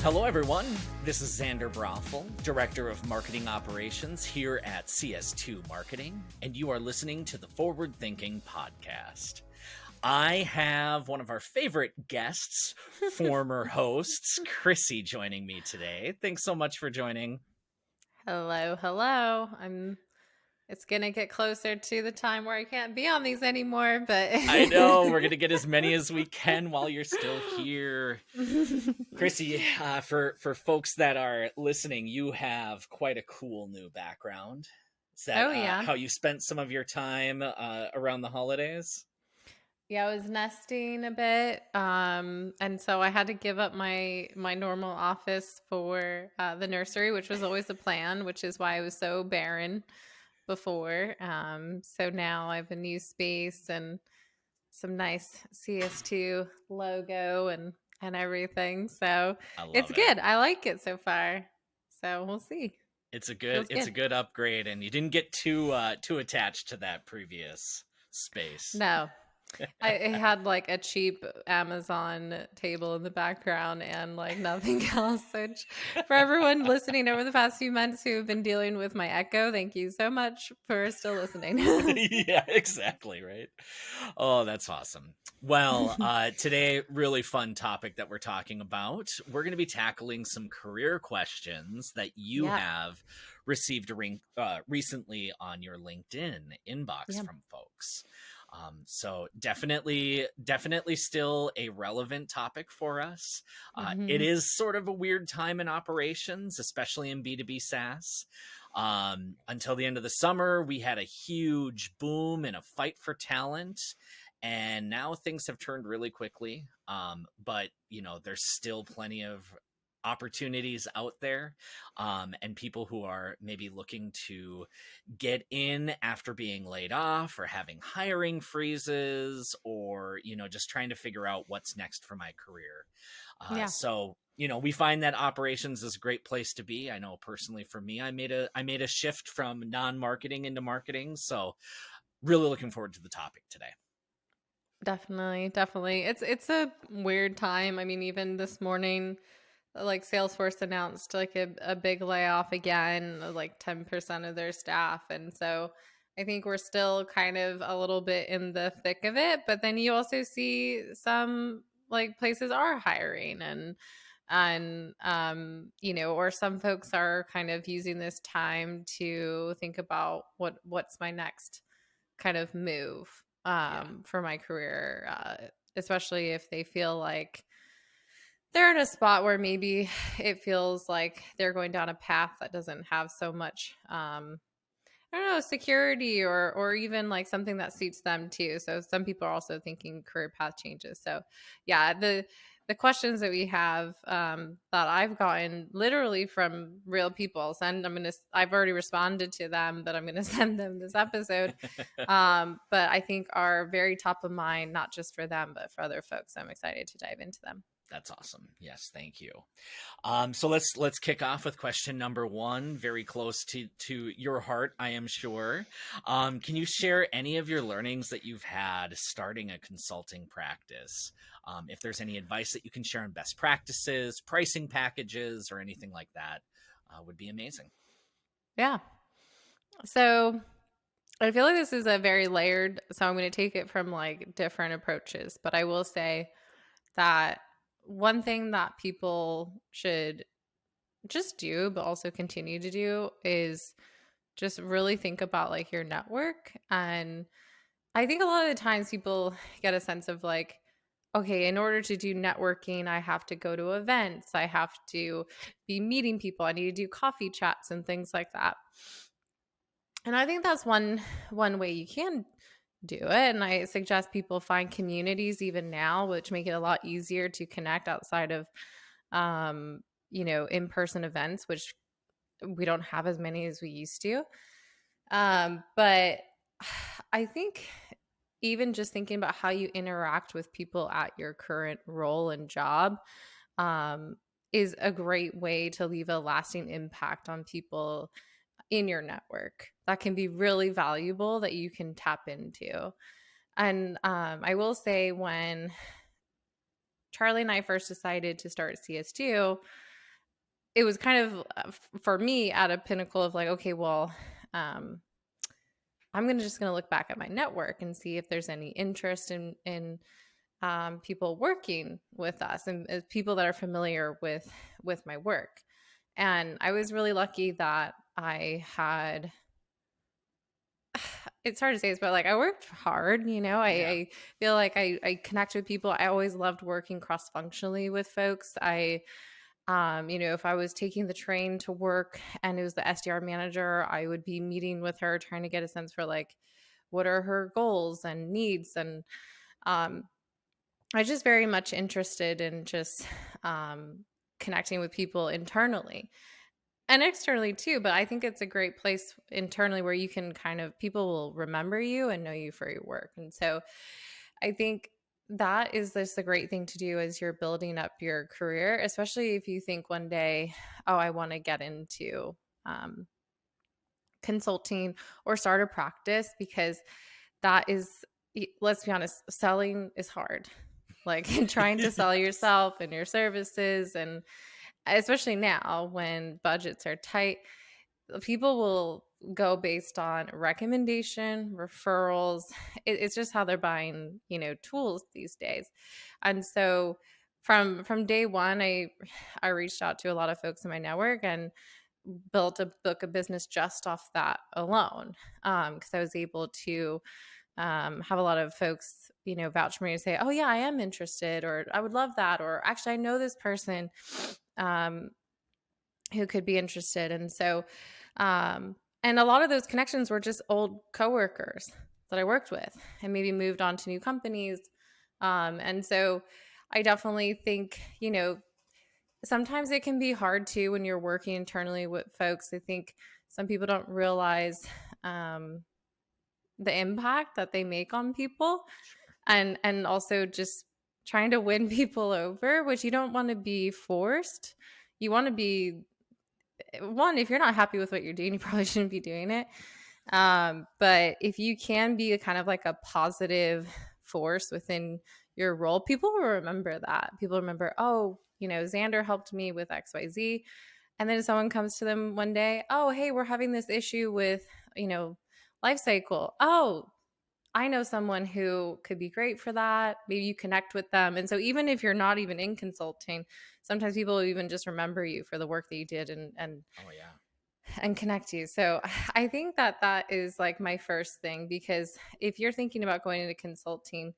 Hello, everyone. This is Xander Brothel, Director of Marketing Operations here at CS2 Marketing, and you are listening to the Forward Thinking Podcast. I have one of our favorite guests, former hosts, Chrissy, joining me today. Thanks so much for joining. Hello. It's going to get closer to the time where I can't be on these anymore, but I know we're going to get as many as we can while you're still here. Chrissy, for folks that are listening, you have quite a cool new background. Is that how you spent some of your time around the holidays? Yeah, I was nesting a bit, and so I had to give up my normal office for the nursery, which was always the plan, which is why I was so barren before. So now I have a new space and some nice CS2 logo and everything. So it's good. I like it so far. So we'll see. It's a good upgrade, and you didn't get too attached to that previous space. No. I had like a cheap Amazon table in the background and like nothing else. So for everyone listening over the past few months who have been dealing with my echo, thank you so much for still listening. Yeah, exactly. Right. Oh, that's awesome. Well, today, really fun topic that we're talking about. We're going to be tackling some career questions that you have received recently on your LinkedIn inbox from folks. So definitely still a relevant topic for us. It is sort of a weird time in operations, especially in B2B SaaS. Until the end of the summer, we had a huge boom and a fight for talent. And now things have turned really quickly. But, there's still plenty of opportunities out there, and people who are maybe looking to get in after being laid off or having hiring freezes or just trying to figure out what's next for my career. So we find that operations is a great place to be. I know personally for me, I made a shift from non-marketing into marketing, so really looking forward to the topic today. Definitely it's a weird time. I mean, even this morning, like Salesforce announced like a big layoff again, like 10% of their staff. And so I think we're still kind of a little bit in the thick of it, but then you also see some like places are hiring or some folks are kind of using this time to think about what's my next kind of move for my career, especially if they feel like they're in a spot where maybe it feels like they're going down a path that doesn't have so much, I don't know, security or even like something that suits them too. So some people are also thinking career path changes. So yeah, the questions that we have that I've gotten literally from real people, I've already responded to them, but I'm going to send them this episode. But I think are very top of mind, not just for them, but for other folks. I'm excited to dive into them. That's awesome. Yes, thank you. So let's kick off with question number one, very close to your heart, I am sure. Can you share any of your learnings that you've had starting a consulting practice? If there's any advice that you can share on best practices, pricing packages, or anything like that, would be amazing. Yeah. So I feel like this is a very layered, so I'm going to take it from like different approaches, but I will say that one thing that people should just do, but also continue to do, is just really think about like your network. And I think a lot of the times people get a sense of like, okay, in order to do networking, I have to go to events, I have to be meeting people, I need to do coffee chats and things like that. And I think that's one way you can do it. And I suggest people find communities even now, which make it a lot easier to connect outside of, in-person events, which we don't have as many as we used to. But I think even just thinking about how you interact with people at your current role and job is a great way to leave a lasting impact on people in your network that can be really valuable that you can tap into. And I will say, when Charlie and I first decided to start CS2, it was kind of for me at a pinnacle of like, okay, well, um, I'm just going to look back at my network and see if there's any interest in people working with us and people that are familiar with my work. And I was really lucky that I had, it's hard to say this, but like I worked hard, you know, I feel like I connect with people. I always loved working cross-functionally with folks. You know, if I was taking the train to work and it was the SDR manager, I would be meeting with her, trying to get a sense for like, what are her goals and needs. And um, I was just very much interested in just connecting with people internally and externally too. But I think it's a great place internally where you can kind of, people will remember you and know you for your work. And so I think that is just a great thing to do as you're building up your career, especially if you think one day, oh, I want to get into consulting or start a practice, because that is, let's be honest, selling is hard. Like trying to sell yourself and your services, and especially now when budgets are tight, people will go based on recommendation, referrals. It's just how they're buying, you know, tools these days. And so from day one, I reached out to a lot of folks in my network and built a book of business just off that alone, because I was able to have a lot of folks, you know, vouch for me and say, oh yeah, I am interested, or I would love that, or actually I know this person who could be interested. And so and a lot of those connections were just old coworkers that I worked with and maybe moved on to new companies. And so I definitely think, you know, sometimes it can be hard too when you're working internally with folks. I think some people don't realize the impact that they make on people, and also just trying to win people over, which you don't want to be forced. You want to be, one, if you're not happy with what you're doing, you probably shouldn't be doing it. But if you can be a kind of like a positive force within your role, people will remember that. People remember, oh, you know, Xander helped me with XYZ. And then someone comes to them one day, oh, hey, we're having this issue with, you know, life cycle. Oh, I know someone who could be great for that. Maybe you connect with them. And so even if you're not even in consulting, sometimes people will even just remember you for the work that you did and Oh yeah. and connect you. So I think that is like my first thing, because if you're thinking about going into consulting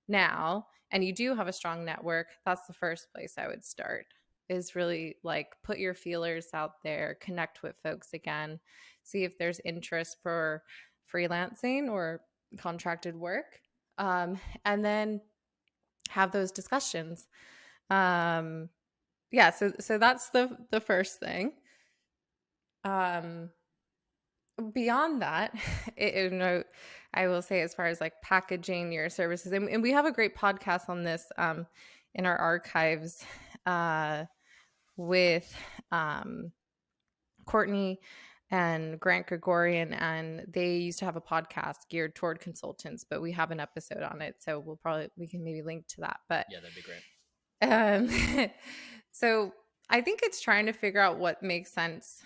now and you do have a strong network, that's the first place I would start, is really like put your feelers out there, connect with folks again, see if there's interest for freelancing or contracted work, and then have those discussions. Yeah, so that's the first thing. Beyond that, I will say, as far as like packaging your services, and we have a great podcast on this in our archives with Courtney and Grant Gregorian, and they used to have a podcast geared toward consultants, but we have an episode on it, so we can maybe link to that. But yeah, that'd be great. So I think it's trying to figure out what makes sense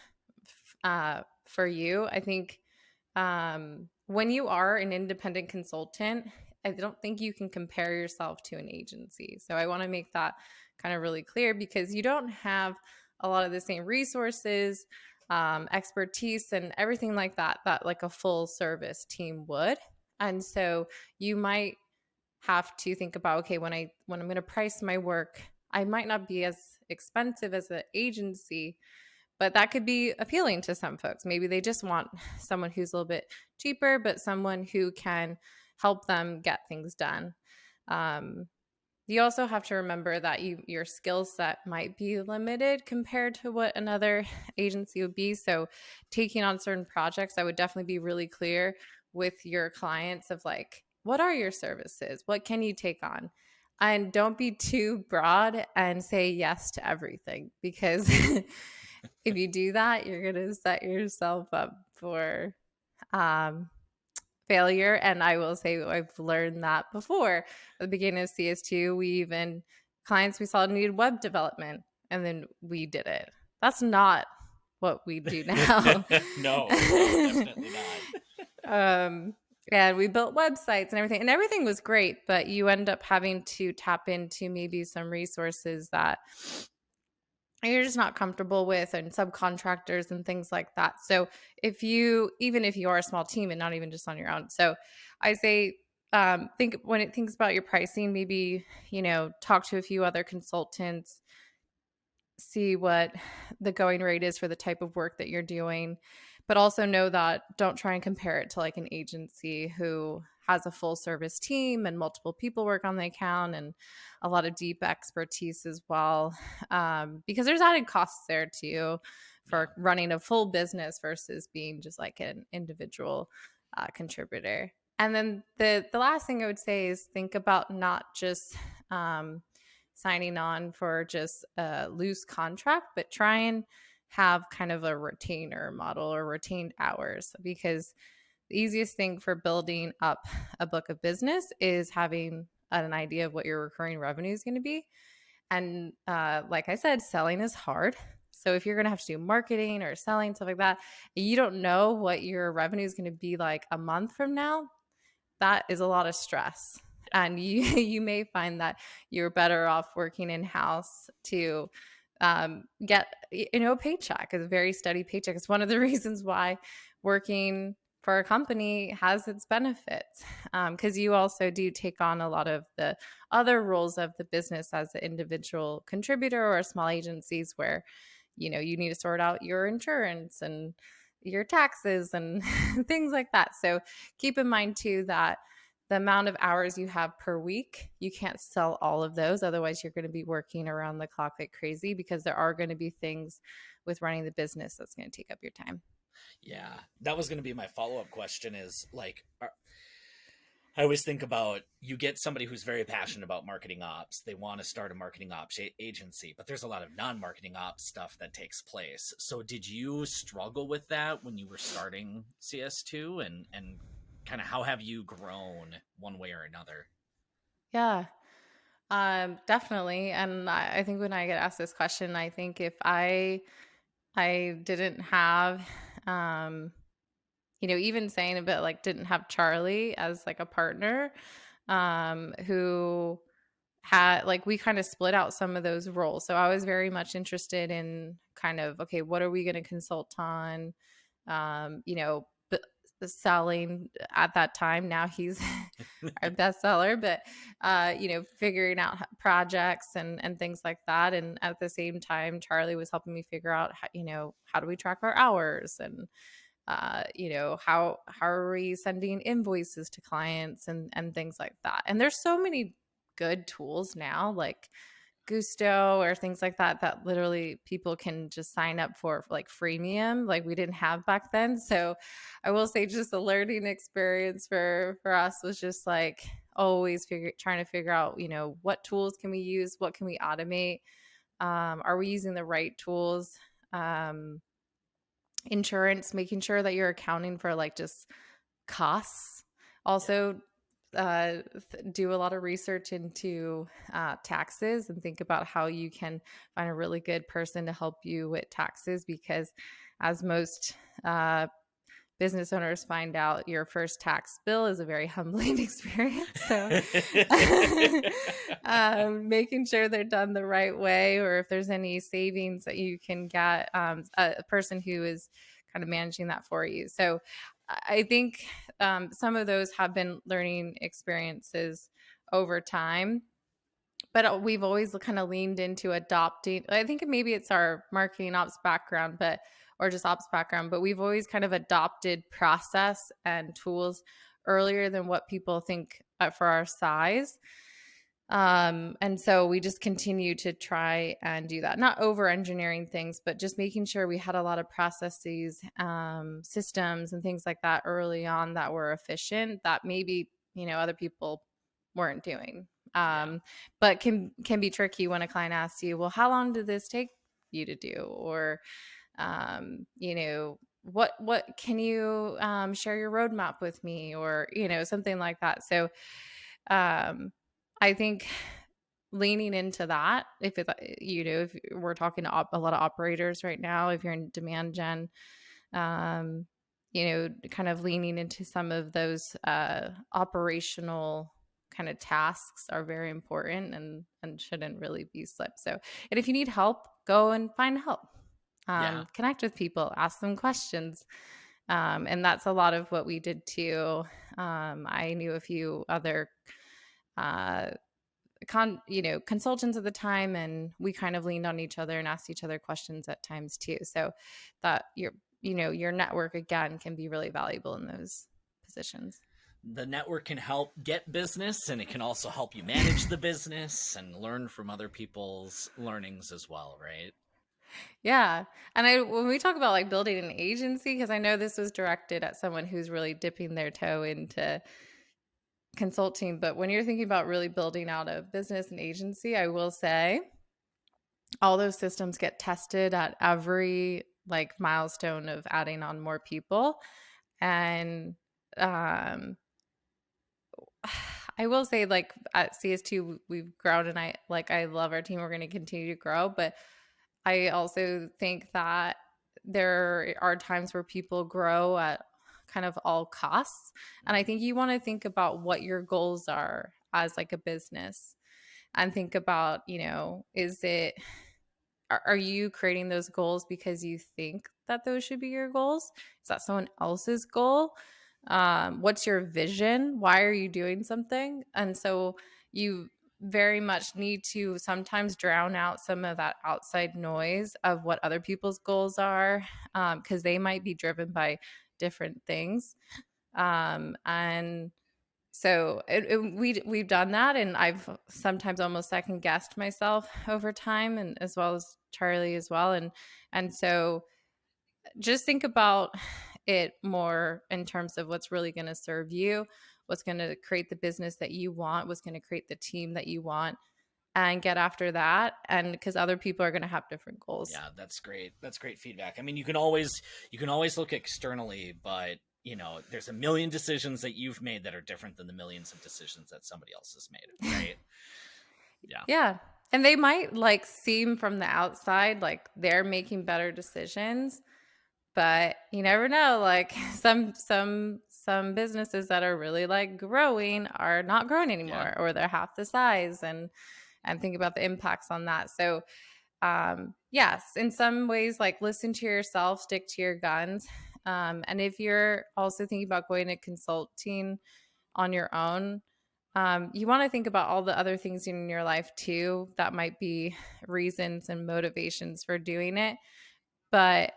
for you. I think when you are an independent consultant, I don't think you can compare yourself to an agency. So I want to make that kind of really clear, because you don't have a lot of the same resources, expertise, and everything like that like a full service team would. And so you might have to think about, okay, when I'm going to price my work, I might not be as expensive as an agency, but that could be appealing to some folks. Maybe they just want someone who's a little bit cheaper, but someone who can help them get things done. You also have to remember that your skill set might be limited compared to what another agency would be. So taking on certain projects, I would definitely be really clear with your clients of like, what are your services? What can you take on? And don't be too broad and say yes to everything, because if you do that, you're going to set yourself up for failure. And I will say I've learned that before. At the beginning of CS2, clients we saw needed web development, and then we did it. That's not what we do now. No, definitely not. um, and we built websites and everything was great, but you end up having to tap into maybe some resources that you're just not comfortable with, and subcontractors and things like that. So even if you are a small team and not even just on your own, so I say, think when it thinks about your pricing, maybe, talk to a few other consultants, see what the going rate is for the type of work that you're doing, but also know that don't try and compare it to like an agency who has a full service team and multiple people work on the account and a lot of deep expertise as well, because there's added costs there too Yeah. for running a full business versus being just like an individual contributor. And then the last thing I would say is think about not just signing on for just a loose contract, but try and have kind of a retainer model or retained hours, because the easiest thing for building up a book of business is having an idea of what your recurring revenue is going to be. And like I said, selling is hard. So if you're going to have to do marketing or selling, stuff like that, you don't know what your revenue is going to be like a month from now, that is a lot of stress. And you may find that you're better off working in house to get a paycheck, a very steady paycheck. It's one of the reasons why working for a company has its benefits, because you also do take on a lot of the other roles of the business as an individual contributor or small agencies where you need to sort out your insurance and your taxes and things like that. So keep in mind too that the amount of hours you have per week, you can't sell all of those. Otherwise, you're going to be working around the clock like crazy, because there are going to be things with running the business that's going to take up your time. Yeah, that was going to be my follow-up question is like, I always think about, you get somebody who's very passionate about marketing ops. They want to start a marketing ops agency, but there's a lot of non-marketing ops stuff that takes place. So did you struggle with that when you were starting CS2, and kind of how have you grown one way or another? Yeah, definitely. And I think when I get asked this question, I think if I didn't have, even saying a bit like didn't have Charlie as like a partner, who had like we kind of split out some of those roles. So I was very much interested in kind of, okay, what are we going to consult on? B- selling at that time. Now he's our bestseller, but figuring out projects and things like that. And at the same time, Charlie was helping me figure out how do we track our hours, and how are we sending invoices to clients and things like that. And there's so many good tools now, like Gusto or things like that, that literally people can just sign up for like freemium, like we didn't have back then. So I will say just the learning experience for us was just like always trying to figure out, what tools can we use, what can we automate, are we using the right tools, insurance, making sure that you're accounting for like just costs. Also, do a lot of research into taxes and think about how you can find a really good person to help you with taxes, because as most business owners find out, your first tax bill is a very humbling experience. So making sure they're done the right way, or if there's any savings that you can get, a person who is kind of managing that for you. So I think some of those have been learning experiences over time, but we've always kind of leaned into adopting. I think maybe it's our marketing ops background, or just ops background, but we've always kind of adopted process and tools earlier than what people think for our size. And so we just continue to try and do that, not over engineering things, but just making sure we had a lot of processes, systems and things like that early on that were efficient, that maybe, other people weren't doing. But can be tricky when a client asks you, well, how long did this take you to do? Or, what can you share your roadmap with me, or something like that. So I think leaning into that, if it, if we're talking to a lot of operators right now, if you're in demand gen, um, kind of leaning into some of those operational kind of tasks are very important and shouldn't really be slipped. So, and if you need help, go and find help. Yeah. Connect with people, ask them questions. And that's a lot of what we did too. I knew a few other uh, consultants at the time, and we kind of leaned on each other and asked each other questions at times too. So that your network again can be really valuable in those positions. The network can help get business, and it can also help you manage the business and learn from other people's learnings as well, right? Yeah. And when we talk about like building an agency, because I know this was directed at someone who's really dipping their toe into consulting, but when you're thinking about really building out a business and agency, I will say all those systems get tested at every like milestone of adding on more people. And um I will say, like, at CS2 we've grown, and I love our team. We're going to continue to grow, but I also think that there are times where people grow at kind of all costs. And I think you want to think about what your goals are as like a business, and think about, is it, are you creating those goals because you think that those should be your goals? Is that someone else's goal? What's your vision? Why are you doing something? And so you very much need to sometimes drown out some of that outside noise of what other people's goals are, because they might be driven by different things. And so we've done that, and I've sometimes almost second guessed myself over time, and as well as Charlie as well. And so just think about it more in terms of what's really going to serve you, what's going to create the business that you want, what's going to create the team that you want, and get after that. And because other people are going to have different goals. Yeah, that's great. That's great feedback. I mean, you can always look externally, but there's a million decisions that you've made that are different than the millions of decisions that somebody else has made, right? Yeah. Yeah. And they might like seem from the outside like they're making better decisions, but you never know. Like some businesses that are really like growing are not growing anymore, or they're half the size, and think about the impacts on that. So yes, in some ways, like listen to yourself, stick to your guns. And if you're also thinking about going to consulting on your own, you want to think about all the other things in your life too that might be reasons and motivations for doing it. But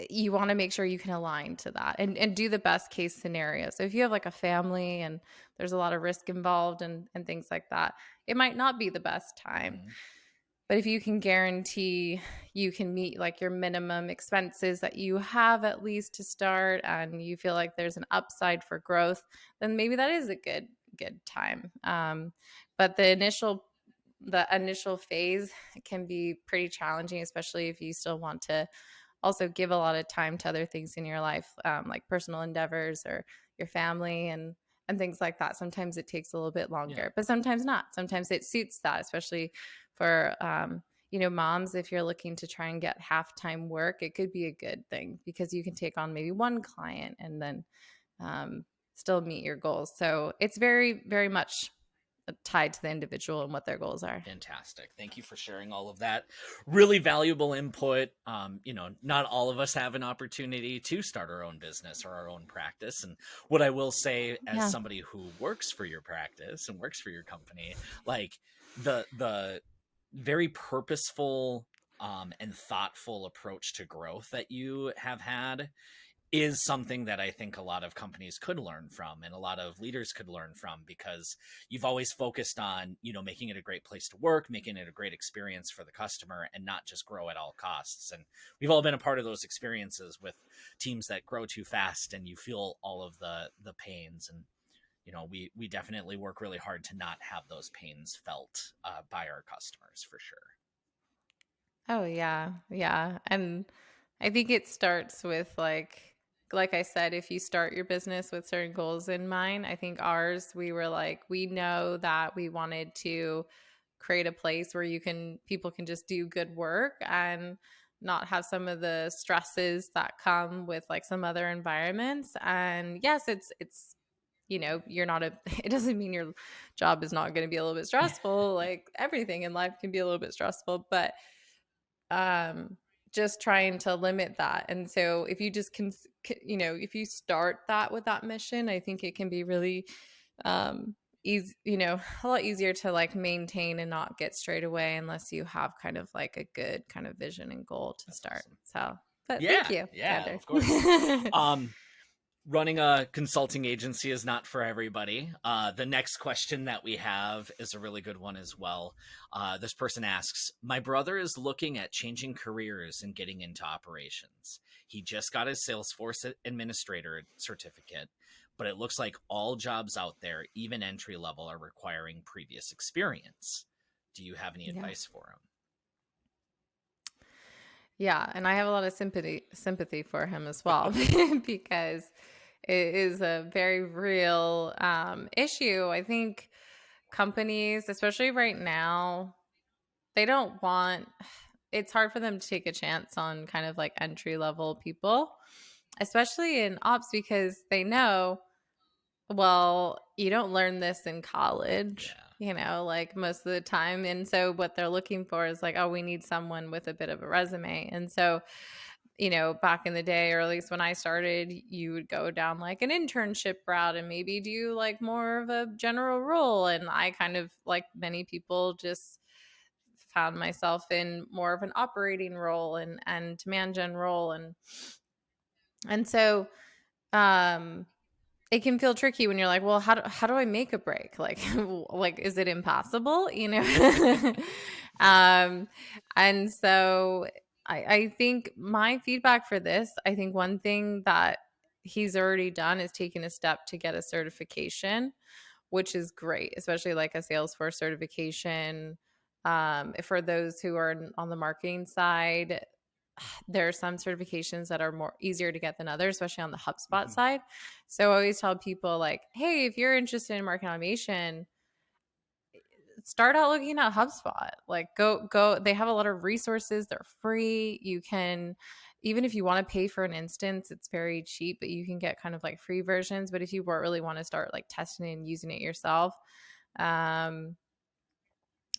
you want to make sure you can align to that, and do the best case scenario. So if you have like a family and there's a lot of risk involved and things like that, it might not be the best time. Mm-hmm. But if you can guarantee you can meet like your minimum expenses that you have at least to start, and you feel like there's an upside for growth, then maybe that is a good time. But the initial phase can be pretty challenging, especially if you still want to also give a lot of time to other things in your life, like personal endeavors or your family and things like that. Sometimes it takes a little bit longer, but sometimes not. Sometimes it suits that, especially for moms. If you're looking to try and get half-time work, it could be a good thing because you can take on maybe one client and then still meet your goals. So it's very, very much tied to the individual and what their goals are. Fantastic. Thank you for sharing all of that. Really valuable input. Not all of us have an opportunity to start our own business or our own practice. And what I will say, as somebody who works for your practice and works for your company, like the very purposeful and thoughtful approach to growth that you have had is something that I think a lot of companies could learn from, and a lot of leaders could learn from, because you've always focused on, making it a great place to work, making it a great experience for the customer, and not just grow at all costs. And we've all been a part of those experiences with teams that grow too fast, and you feel all of the pains. And we definitely work really hard to not have those pains felt by our customers, for sure. Oh yeah, yeah. And I think it starts with like like I said, if you start your business with certain goals in mind, I think ours, we were like, we know that we wanted to create a place where people can just do good work and not have some of the stresses that come with like some other environments. And yes, it's you're not it doesn't mean your job is not going to be a little bit stressful. Like everything in life can be a little bit stressful, but just trying to limit that. And so if you just if you start that with that mission, I think it can be really easy, a lot easier to like maintain and not get straight away unless you have kind of like a good kind of vision and goal to That's start. awesome. So, but Yeah, thank you, yeah, Xander. of course. Running a consulting agency is not for everybody. The next question that we have is a really good one as well. This person asks, my brother is looking at changing careers and getting into operations. He just got his Salesforce administrator certificate, but it looks like all jobs out there, even entry level, are requiring previous experience. Do you have any advice for him? Yeah, and I have a lot of sympathy for him as well because it is a very real issue. I think companies, especially right now, they don't want, it's hard for them to take a chance on kind of like entry level people, especially in ops, because they know, well, you don't learn this in college, like most of the time. And so what they're looking for is like, oh, we need someone with a bit of a resume. And so, back in the day, or at least when I started, you would go down like an internship route and maybe do like more of a general role. And I kind of, like many people, just found myself in more of an operating role and demand gen role. And so, it can feel tricky when you're like, well, how do I make a break? Like, like, is it impossible? And so I think my feedback for this, I think one thing that he's already done is taken a step to get a certification, which is great, especially like a Salesforce certification. For those who are on the marketing side, there are some certifications that are more easier to get than others, especially on the HubSpot side. So I always tell people like, hey, if you're interested in marketing automation, start out looking at HubSpot. Like go. They have a lot of resources. They're free. You can, even if you want to pay for an instance, it's very cheap, but you can get kind of like free versions. But if you really want to start like testing and using it yourself, I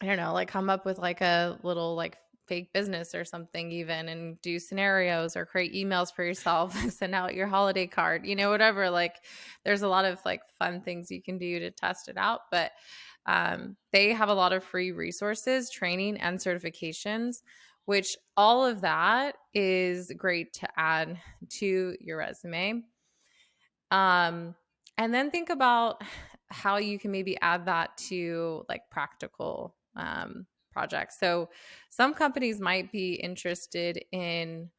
don't know, like come up with like a little like fake business or something even, and do scenarios or create emails for yourself, send out your holiday card, whatever. Like there's a lot of like fun things you can do to test it out. But they have a lot of free resources, training and certifications, which all of that is great to add to your resume. And then think about how you can maybe add that to like practical projects. So some companies might be interested in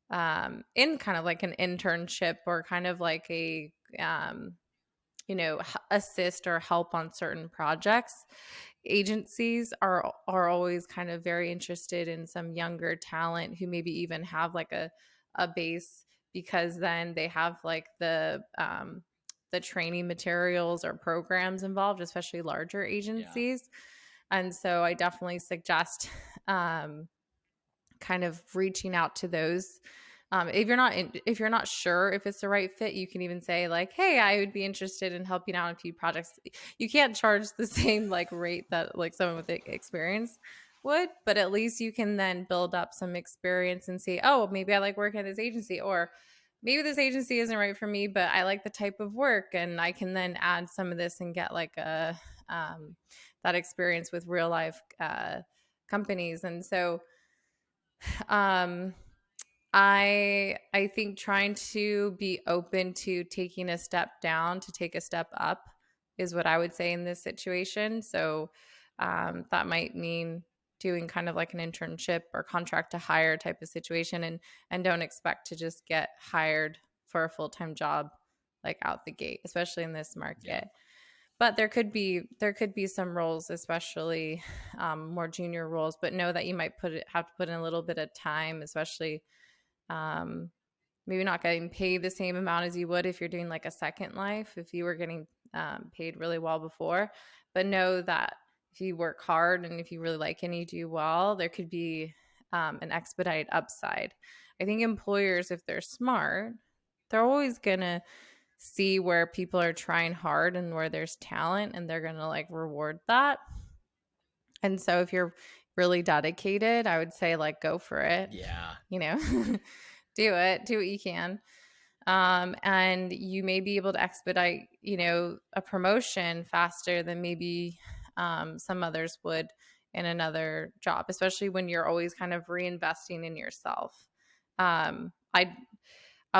kind of like an internship or kind of like a assist or help on certain projects. Agencies are always kind of very interested in some younger talent who maybe even have like a base, because then they have like the training materials or programs involved, especially larger agencies. Yeah. And so I definitely suggest kind of reaching out to those. If you're not sure if it's the right fit, you can even say like, hey, I would be interested in helping out on a few projects. You can't charge the same like rate that like someone with experience would, but at least you can then build up some experience and see, oh, maybe I like working at this agency, or maybe this agency isn't right for me, but I like the type of work, and I can then add some of this and get like a that experience with real life companies. And so I think trying to be open to taking a step down to take a step up is what I would say in this situation. So that might mean doing kind of like an internship or contract to hire type of situation, and don't expect to just get hired for a full-time job like out the gate, especially in this market. Yeah. But there could be some roles, especially more junior roles, but know that you might have to put in a little bit of time, especially maybe not getting paid the same amount as you would if you're doing like a second life, if you were getting paid really well before. But know that if you work hard and if you really like it and you do well, there could be an expedited upside. I think employers, if they're smart, they're always going to see where people are trying hard and where there's talent, and they're going to like reward that. And so if you're really dedicated, I would say like go for it. Yeah. You know, do what you can. And you may be able to expedite, you know, a promotion faster than maybe some others would in another job, especially when you're always kind of reinvesting in yourself. I'll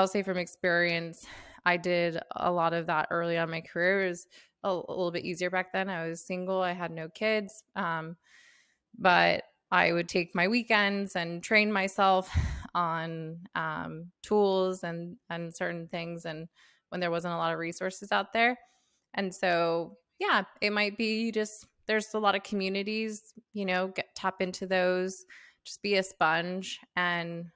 say from experience, I did a lot of that early on in my career. It was a little bit easier back then. I was single. I had no kids. But I would take my weekends and train myself on tools and certain things, and when there wasn't a lot of resources out there. And so, yeah, it might be just there's a lot of communities, you know, tap into those, just be a sponge, and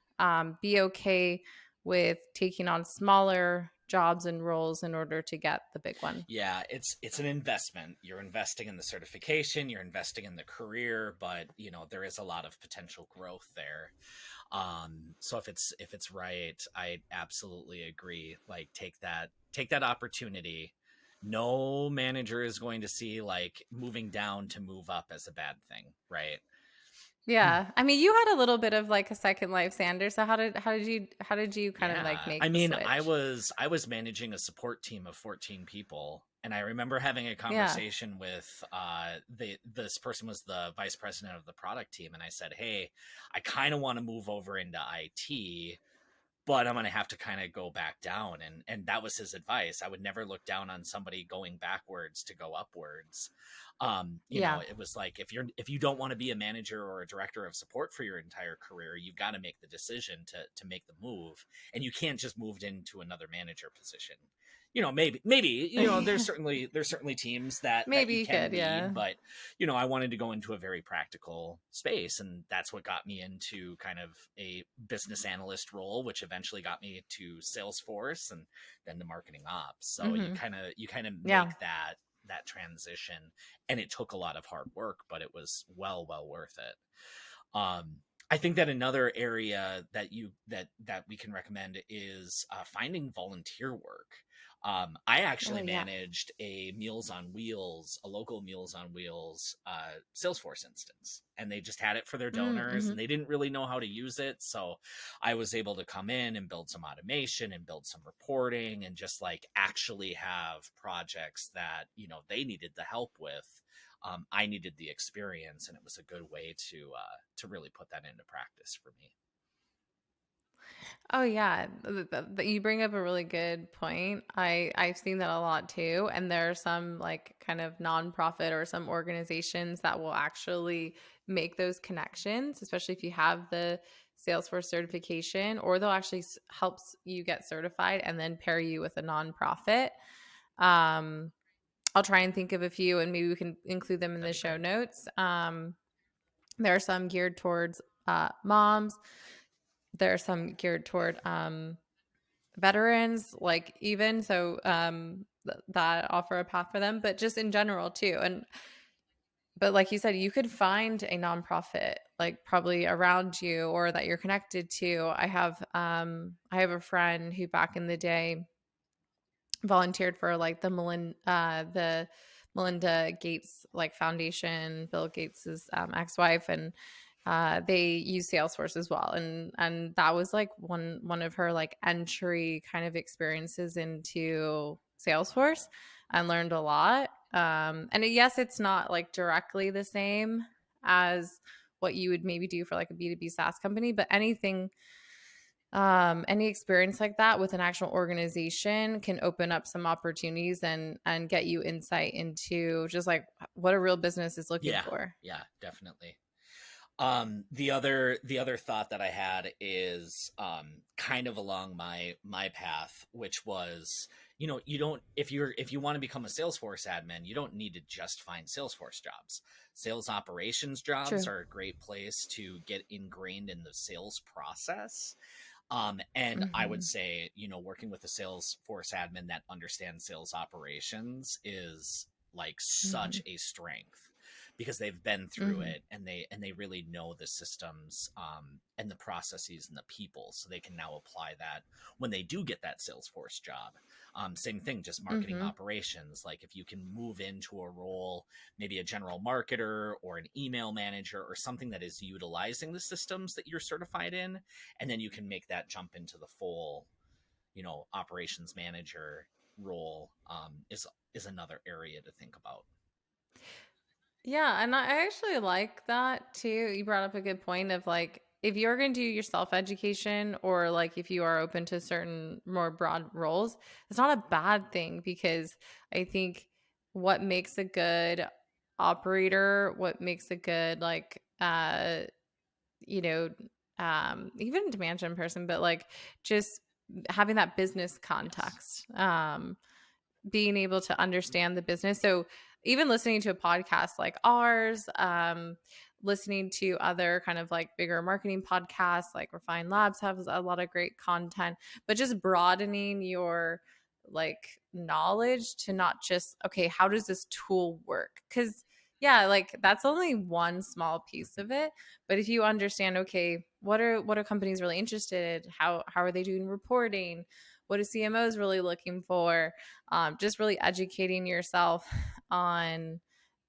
be okay with taking on smaller jobs and roles in order to get the big one. Yeah, it's an investment. You're investing in the certification, you're investing in the career, but you know, there is a lot of potential growth there. So if it's right, I absolutely agree. Like take that opportunity. No manager is going to see like moving down to move up as a bad thing, right? Yeah. I mean, you had a little bit of like a second life, Sander. So how did you kind of like Yeah. I make the mean, I switch? was managing a support team of 14 people, and I remember having a Yeah. conversation with this person was the vice president of the product team, and I said, "Hey, I kind of want to move over into IT, but I'm going to have to kind of go back down." And that was his advice. I would never look down on somebody going backwards to go upwards. You know, Yeah. it was like if you don't want to be a manager or a director of support for your entire career, you've got to make the decision to make the move, and you can't just move into another manager position. You know, maybe you know there's certainly teams that Maybe you you can could. Yeah. lead, but you know, I wanted to go into a very practical space, and that's what got me into kind of a business analyst role, which eventually got me to Salesforce and then to marketing ops. So you Mm-hmm. kind of Yeah. make that transition, and it took a lot of hard work, but it was well worth it. I think that another area that we can recommend is finding volunteer work. I Oh, actually yeah. managed a local Meals on Wheels Salesforce instance, and they just had it for their donors, Mm-hmm. and they didn't really know how to use it. So I was able to come in and build some automation and build some reporting, and just like actually have projects that you know they needed the help with. I needed the experience, and it was a good way to really put that into practice for me. Oh yeah, you bring up a really good point. I've seen that a lot too, and there are some like kind of nonprofit or some organizations that will actually make those connections, especially if you have the Salesforce certification, or they'll actually helps you get certified and then pair you with a nonprofit. Um, I'll try and think of a few, and maybe we can include them in That'd the be show great. notes. There are some geared towards moms. There are some geared toward veterans, like even so that offer a path for them, but just in general too. And but like you said, you could find a nonprofit like probably around you or that you're connected to. I have a friend who back in the day volunteered for like the Melinda Gates like foundation, Bill Gates's ex-wife, and they use Salesforce as well, and that was like one of her like entry kind of experiences into Salesforce, and learned a lot. And yes, it's not like directly the same as what you would maybe do for like a B2B SaaS company, but any experience like that with an actual organization can open up some opportunities and get you insight into just like what a real business is looking Yeah, for. yeah, definitely. The other thought that I had is kind of along my path, which was, you know, you don't if you want to become a Salesforce admin, you don't need to just find Salesforce jobs. Sales operations jobs True. are a great place to get ingrained in the sales process. And I would Mm-hmm. say, working with a Salesforce admin that understands sales operations is like Mm-hmm. such a strength because they've been through Mm-hmm. it, and they really know the systems, and the processes and the people, so they can now apply that when they do get that Salesforce job. Same thing, just marketing Mm-hmm. operations. Like if you can move into a role, maybe a general marketer or an email manager or something that is utilizing the systems that you're certified in, and then you can make that jump into the full, operations manager role, is another area to think about. Yeah, and I actually like that too. You brought up a good point of like if you're going to do your self education or like if you are open to certain more broad roles, it's not a bad thing because I think what makes a good operator, what makes a good like you know, even to management person, but like just having that business Yes. context. Being able to understand the business. So even listening to a podcast like ours, listening to other kind of like bigger marketing podcasts, like Refine Labs has a lot of great content, but just broadening your like knowledge to not just, okay, how does this tool work? Because yeah, like that's only one small piece of it. But if you understand, okay, what are companies really interested in? How are they doing reporting? What are CMOs really looking for? Just really educating yourself on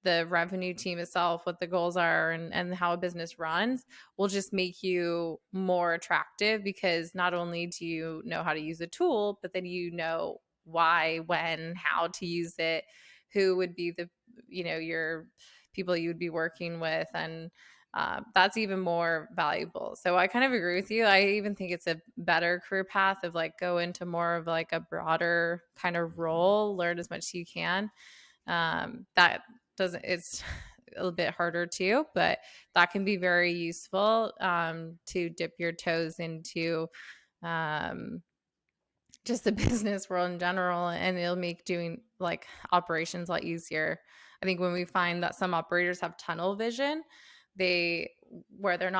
the revenue team itself, what the goals are, and how a business runs will just make you more attractive because not only do you know how to use a tool, but then you know why, when, how to use it, who would be the, your people you would be working with. And that's even more valuable. So I kind of agree with you. I even think it's a better career path of like go into more of like a broader kind of Mhm. role, learn as much as you can. That doesn't, it's a little bit harder too, but that can be very useful to dip your toes into um, just the business world in general, and it'll make doing like operations a lot easier. I think when we find that some operators have tunnel vision, they where they're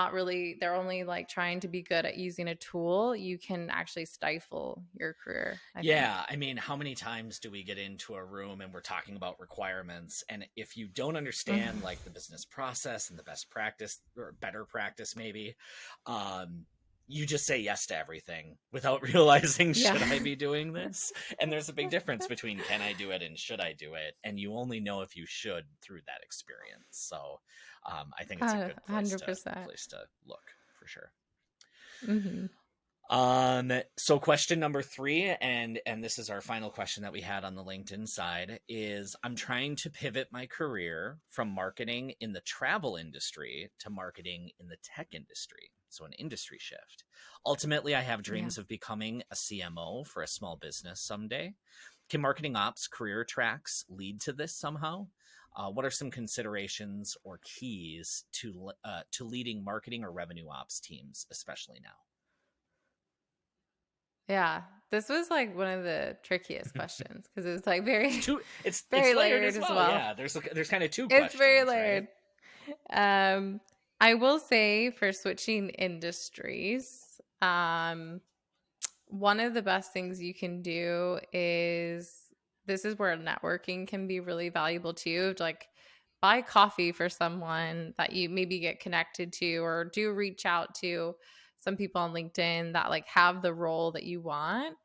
only like trying to be good at using a tool, you can actually stifle your career, I think. Yeah, I mean, how many times do we get into a room and we're talking about requirements, and if you don't understand like the business process and the best practice or better practice maybe, um you just say yes to everything without realizing, Yeah. should I be doing this? And there's a big difference between can I do it and should I do it, and you only know if you should through that experience. So I think it's a good place to 100%. look for sure. Hmm. So question number 3, and this is our final question that we had on the LinkedIn side, is I'm trying to pivot my career from marketing in the travel industry to marketing in the tech industry. So an industry shift. Ultimately, I have Yeah. dreams of becoming a CMO for a small business someday. Can marketing ops career tracks lead to this somehow? What are some considerations or keys to leading marketing or revenue ops teams, especially now? Yeah. This was like one of the trickiest questions because it was like It's very, two. It's very layered layered as as well. well. Yeah, there's kind of two It's very questions, right? layered. Um, I will say for switching industries, one of the best things you can do is this is where networking can be really valuable too. Like buy coffee for someone that you maybe get connected to, or do reach out to some people on LinkedIn that like have the role that you want.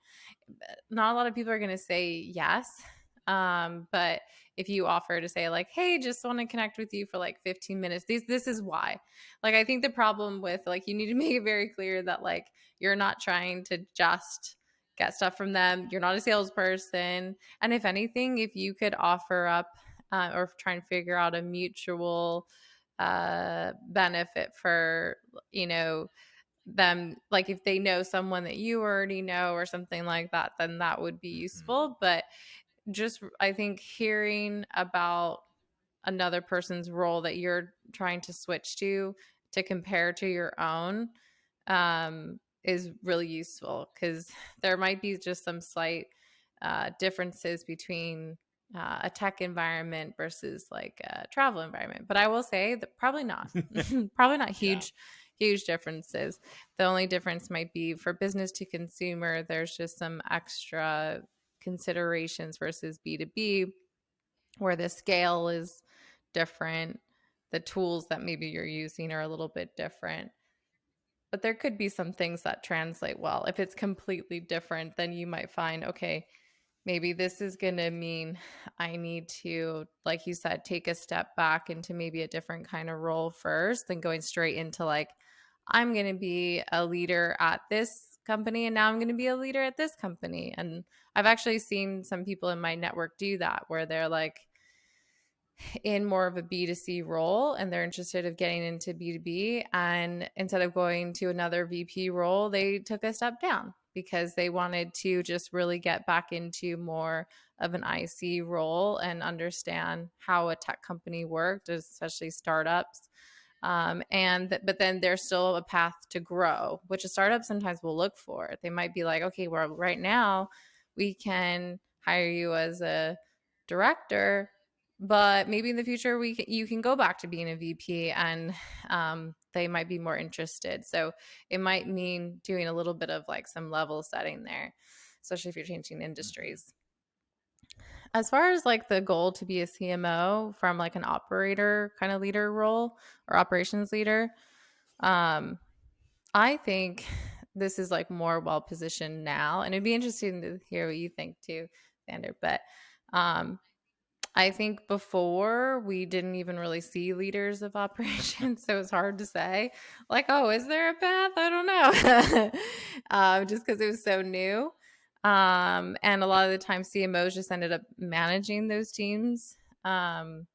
Not a lot of people are going to say yes. But if you offer to say like, hey, just want to connect with you for like 15 minutes, this is why. Like, I think the problem with like, you need to make it very clear that like, you're not trying to just get stuff from them. You're not a salesperson. And if anything, if you could offer up or try and figure out a mutual benefit for, you know, them, like if they know someone that you already know or something like that, then that would be Hmm. useful. But just I think hearing about another person's role that you're trying to switch to compare to your own is really useful because there might be just some slight differences between a tech environment versus like a travel environment. But I will say that probably not, probably not Yeah. huge, huge differences. The only difference might be for business to consumer, there's just some extra considerations versus B2B, where the scale is different. The tools that maybe you're using are a little bit different. But there could be some things that translate well. If it's completely different, then you might find, okay, maybe this is going to mean I need to, like you said, take a step back into maybe a different kind of role first than going straight into like, I'm going to be a leader at this company and now I'm going to be a leader at this company. And I've actually seen some people in my network do that where they're like in more of a B2C role and they're interested of getting into B2B, and instead of going to another VP role, they took a step down because they wanted to just really get back into more of an IC role and understand how a tech company worked, especially startups. But then there's still a path to grow, which a startup sometimes will look for. They might be like, okay, well, right now we can hire you as a director, but maybe in the future you can go back to being a VP, and they might be more interested. So it might mean doing a little bit of like some level setting there, especially if you're changing industries. As far as like the goal to be a CMO from like an operator kind of leader role or operations leader, I think this is like more well positioned now, and it'd be interesting to hear what you think too, Xander. But I think before we didn't even really see leaders of operations, so it's hard to say like, oh, is there a path? I don't know. Just because it was so new. And a lot of the time CMOs just ended up managing those teams. But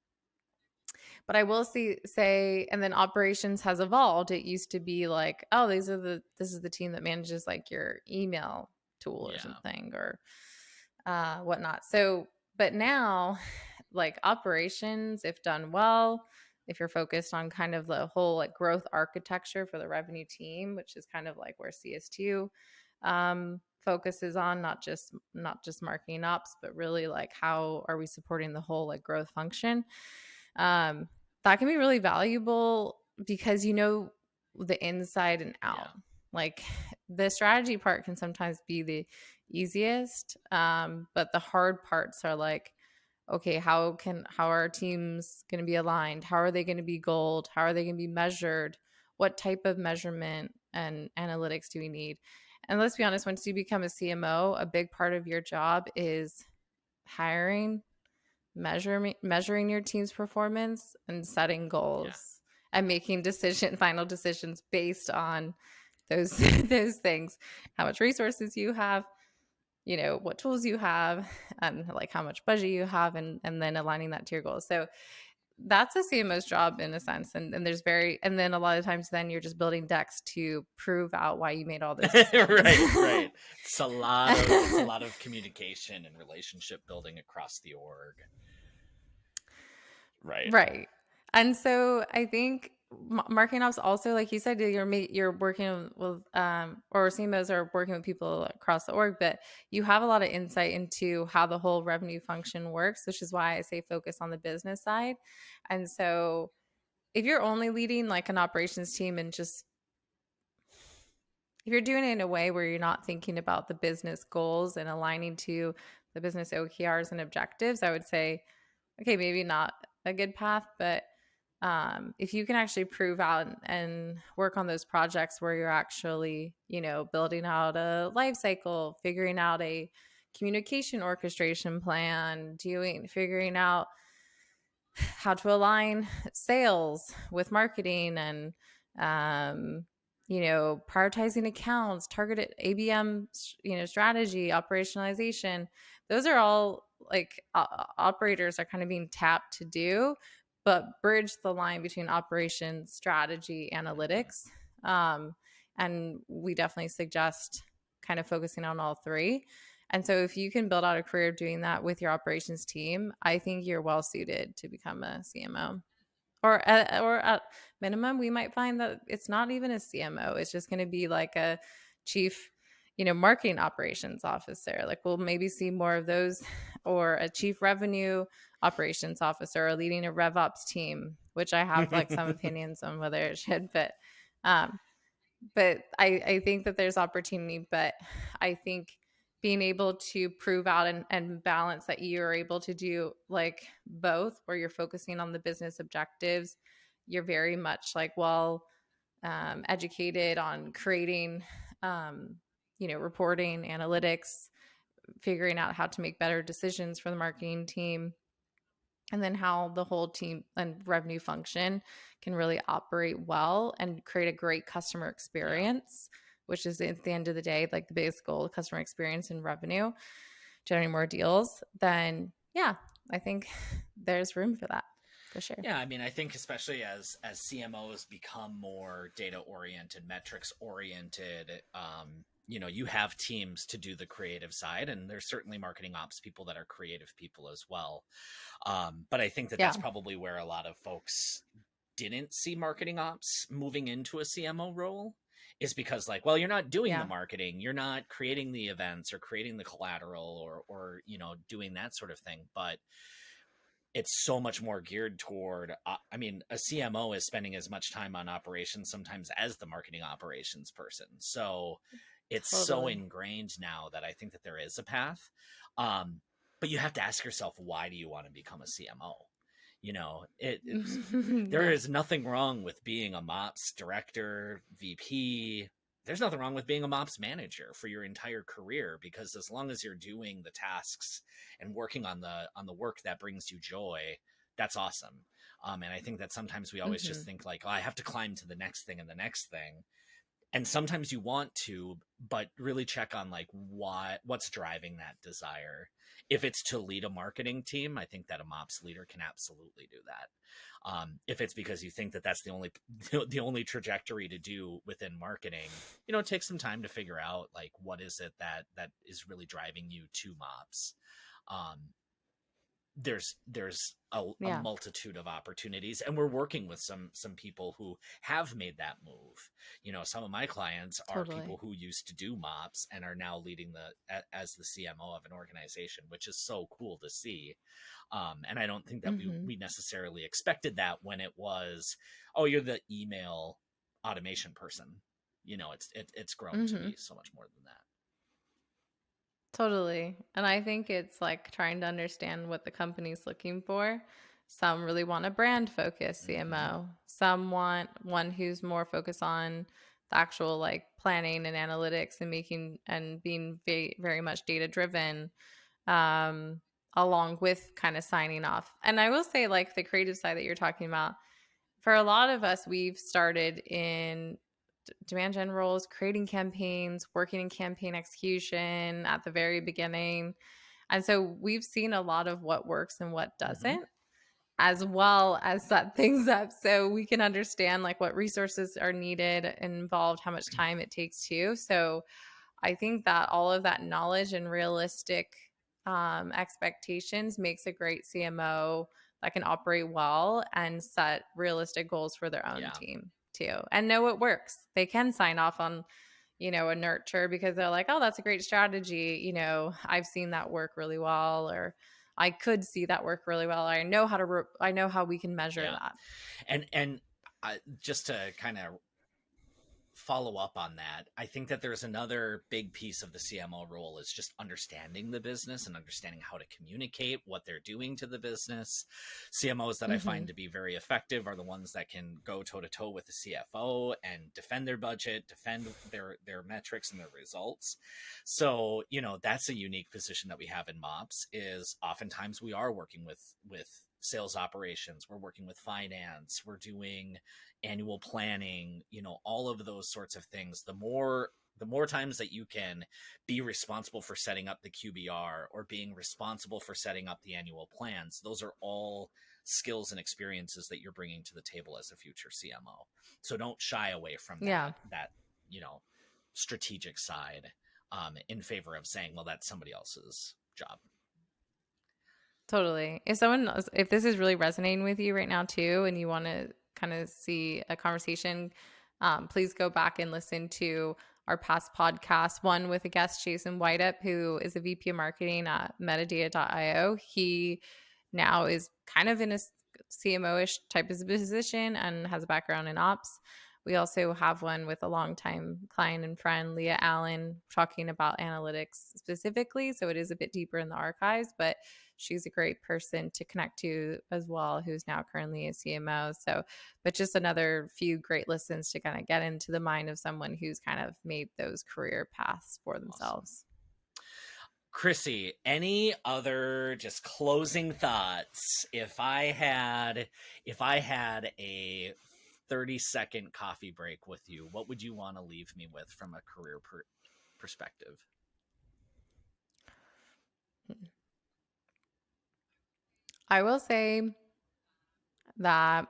I will say, and then operations has evolved. It used to be like, oh, this is the team that manages like your email tool or something or whatnot. So, but now like operations, if done well, if you're focused on kind of the whole like growth architecture for the revenue team, which is kind of like where CS2 focuses on, not just marketing ops, but really like how are we supporting the whole like growth function. That can be really valuable because you know the inside and out. Yeah. Like the strategy part can sometimes be the easiest, but the hard parts are like, okay, how are our teams going to be aligned? How are they going to be gold? How are they going to be measured? What type of measurement and analytics do we need? And let's be honest, once you become a CMO, a big part of your job is hiring, measuring your team's performance, and setting goals and making final decisions based on those things. How much resources you have, you know, what tools you have, and like how much budget you have, and then aligning that to your goals. So that's a CMO's job in a sense. And then a lot of times then you're just building decks to prove out why you made all those decisions. right. It's a lot of communication and relationship building across the org. Right. And so I think marketing ops also, like you said, you're working with or CMOs are working with people across the org, but you have a lot of insight into how the whole revenue function works, which is why I say focus on the business side. And so if you're only leading like an operations team and just if you're doing it in a way where you're not thinking about the business goals and aligning to the business OKRs and objectives, I would say, okay, maybe not a good path, but if you can actually prove out and work on those projects where you're actually, you know, building out a life cycle, figuring out a communication orchestration plan, figuring out how to align sales with marketing and, you know, prioritizing accounts, targeted ABM, you know, strategy, operationalization. Those are all like operators are kind of being tapped to do, but bridge the line between operations, strategy, analytics. And we definitely suggest kind of focusing on all three. And so if you can build out a career doing that with your operations team, I think you're well suited to become a CMO. Or at minimum, we might find that it's not even a CMO. It's just going to be like a chief, you know, marketing operations officer. Like we'll maybe see more of those, or a chief revenue operations officer, or leading a RevOps team, which I have like some opinions on whether it should. But Um, but I think that there's opportunity, but I think being able to prove out and balance that you're able to do like both, where you're focusing on the business objectives, you're very much like educated on creating, reporting, analytics, figuring out how to make better decisions for the marketing team, and then how the whole team and revenue function can really operate well and create a great customer Yeah. experience, which is at the end of the day, like the biggest goal, customer experience and revenue, generating more deals. Then yeah, I think there's room for that for sure. Yeah, I mean, I think especially as CMOs become more data oriented, metrics oriented, you have teams to do the creative side, and there's certainly marketing ops people that are creative people as well. But I think that Yeah. that's probably where a lot of folks didn't see marketing ops moving into a CMO role, is because, like, well, you're not doing the Yeah. marketing, you're not creating the events or creating the collateral or doing that sort of thing, but it's so much more geared toward, I mean, a CMO is spending as much time on operations sometimes as the marketing operations person. So it's so Totally. ingrained now that I think that there is a path. But you have to ask yourself, why do you want to become a CMO? There Yeah. is nothing wrong with being a MOPS director, VP. There's nothing wrong with being a MOPS manager for your entire career, because as long as you're doing the tasks and working on the work that brings you joy, that's awesome. And I think that sometimes we always just Hmm. think like, oh, I have to climb to the next thing and the next thing, and sometimes you want to, but really check on like what's driving that desire. If it's to lead a marketing team, I think that a MOPS leader can absolutely do that. If it's because you think that that's the only the only trajectory to do within marketing, take some time to figure out like what is it that is really driving you to MOPS. um, there's a Yeah. multitude of opportunities, and we're working with some people who have made that move. Some of my clients are Totally. people who used to do MOPS and are now leading as the CMO of an organization, which is so cool to see. And I don't think that we Hmm. we necessarily expected that when it was, oh, you're the email automation person. It's grown to Hmm. be so much more than that. Totally. And I think it's like trying to understand what the company's looking for. Some really want a brand focused Mm-hmm. CMO. Some want one who's more focused on the actual like planning and analytics and making and being very much data driven, um, along with kind of signing off. And I will say, like the creative side that you're talking about, for a lot of us, we've started in demand gen roles, creating campaigns, working in campaign execution at the very beginning. And so we've seen a lot of what works and what Mm-hmm. doesn't, as well as set things up so we can understand like what resources are needed and involved, how much time it takes to. So I think that all of that knowledge and realistic expectations makes a great CMO that can operate well and set realistic goals for their own Yeah. team too, and know it works. They can sign off on, a nurture because they're like, oh, that's a great strategy. I've seen that work really well, or I could see that work really well. I know how to, I know how we can measure Yeah. that. And just to kind of follow up on that, I think that there's another big piece of the CMO role is just understanding the business and understanding how to communicate what they're doing to the business. CMOs that I Mm-hmm. find to be very effective are the ones that can go toe to toe with the CFO and defend their budget, defend their metrics and their results. So, that's a unique position that we have in MOPS, is oftentimes we are working with sales operations, we're working with finance, we're doing annual planning, all of those sorts of things. The more times that you can be responsible for setting up the QBR or being responsible for setting up the annual plans, those are all skills and experiences that you're bringing to the table as a future CMO. So don't shy away from Yeah. that strategic side, in favor of saying, well, that's somebody else's job. Totally. If this is really resonating with you right now too, and you want to kind of see a conversation, please go back and listen to our past podcast. One with a guest, Jason Whiteup, who is a VP of marketing at metadata.io. He now is kind of in a CMO-ish type of position and has a background in ops. we also have one with a longtime client and friend, Leah Allen, talking about analytics specifically. So it is a bit deeper in the archives, but she's a great person to connect to as well, who's now currently a CMO. So, but just another few great listens to kind of get into the mind of someone who's kind of made those career paths for themselves. Awesome. Chrissy, any other just closing thoughts? If I had a 30-second coffee break with you, what would you want to leave me with from a career perspective? I will say that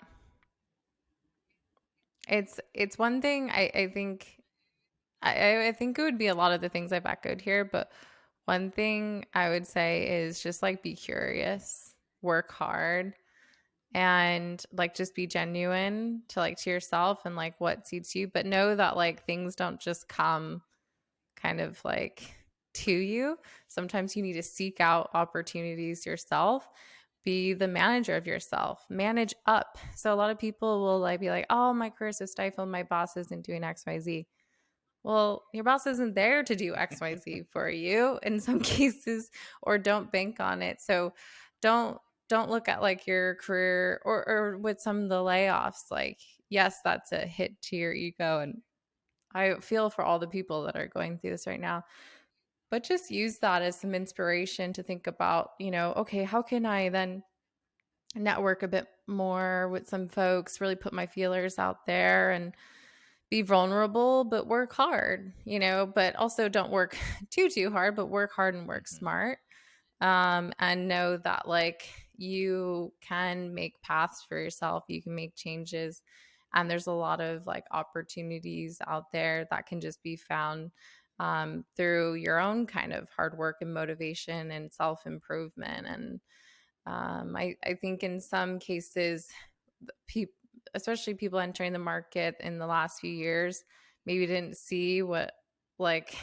it's one thing. I think it would be a lot of the things I've echoed here, but one thing I would say is just like be curious, work hard, and like just be genuine to yourself and like what suits you, but know that like things don't just come kind of like to you. Sometimes you need to seek out opportunities yourself. Be the manager of yourself, manage up. So a lot of people will like be like, oh, my career's so stifled, my boss isn't doing XYZ. Well, your boss isn't there to do XYZ for you in some cases, or don't bank on it. So don't look at like your career or with some of the layoffs, like, yes, that's a hit to your ego. And I feel for all the people that are going through this right now. But just use that as some inspiration to think about, okay, how can I then network a bit more with some folks, really put my feelers out there and be vulnerable, but work hard, but also don't work too hard, but work hard and work smart. And know that like you can make paths for yourself, you can make changes. And there's a lot of like opportunities out there that can just be found through your own kind of hard work and motivation and self-improvement. And I think in some cases, especially people entering the market in the last few years, maybe didn't see what like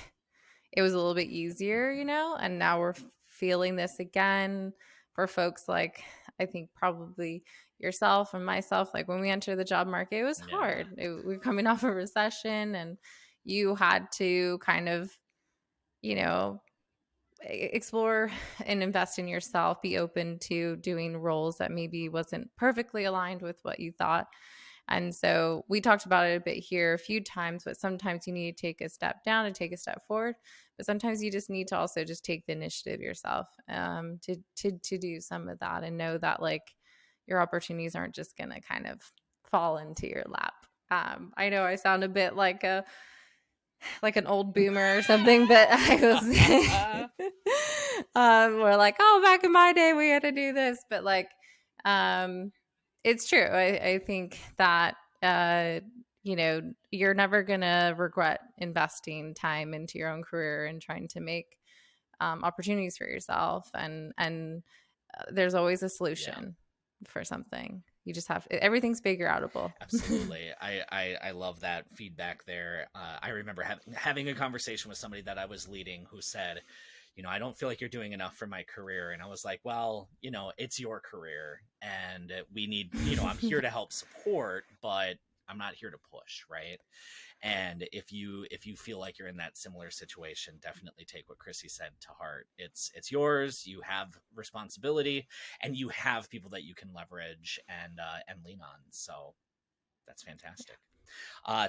it was a little bit easier, and now we're feeling this again for folks like I think probably yourself and myself. Like when we entered the job market, it was hard. We're coming off a recession and you had to kind of, explore and invest in yourself, be open to doing roles that maybe wasn't perfectly aligned with what you thought. And so we talked about it a bit here a few times, but sometimes you need to take a step down and take a step forward. But sometimes you just need to also just take the initiative yourself to do some of that and know that like your opportunities aren't just going to kind of fall into your lap. I know I sound a bit like an old boomer or something, but I was we're like, oh, back in my day we had to do this, but like it's true. I think that you're never gonna regret investing time into your own career and trying to make opportunities for yourself, and there's always a solution for something. You just have everything's figure outable. Absolutely. I love that feedback there. I remember having a conversation with somebody that I was leading who said, I don't feel like you're doing enough for my career. And I was like, well, it's your career and we need, I'm here to help support, but I'm not here to push. Right. And if you feel like you're in that similar situation, definitely take what Chrissy said to heart. It's yours. You have responsibility, and you have people that you can leverage and lean on. So that's fantastic.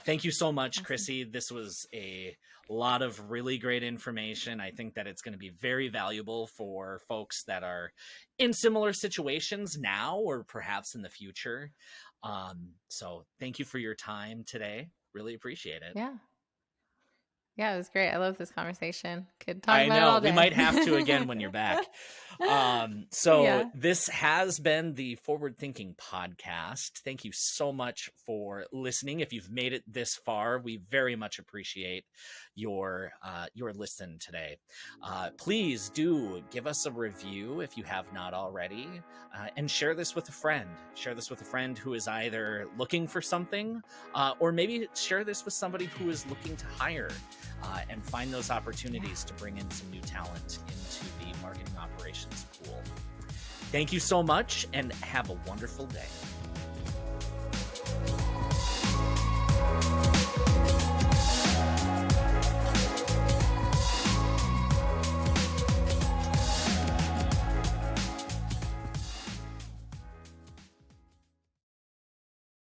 Thank you so much, awesome. Chrissy. This was a lot of really great information. I think that it's going to be very valuable for folks that are in similar situations now or perhaps in the future. So thank you for your time today. Really appreciate it. Yeah, it was great. I love this conversation. Could talk about it all day. We might have to again when you're back. This has been the Forward Thinking Podcast. Thank you so much for listening. If you've made it this far, we very much appreciate your listen today. Please do give us a review if you have not already, and share this with a friend. Share this with a friend who is either looking for something, or maybe share this with somebody who is looking to hire. And find those opportunities to bring in some new talent into the marketing operations pool. Thank you so much and have a wonderful day.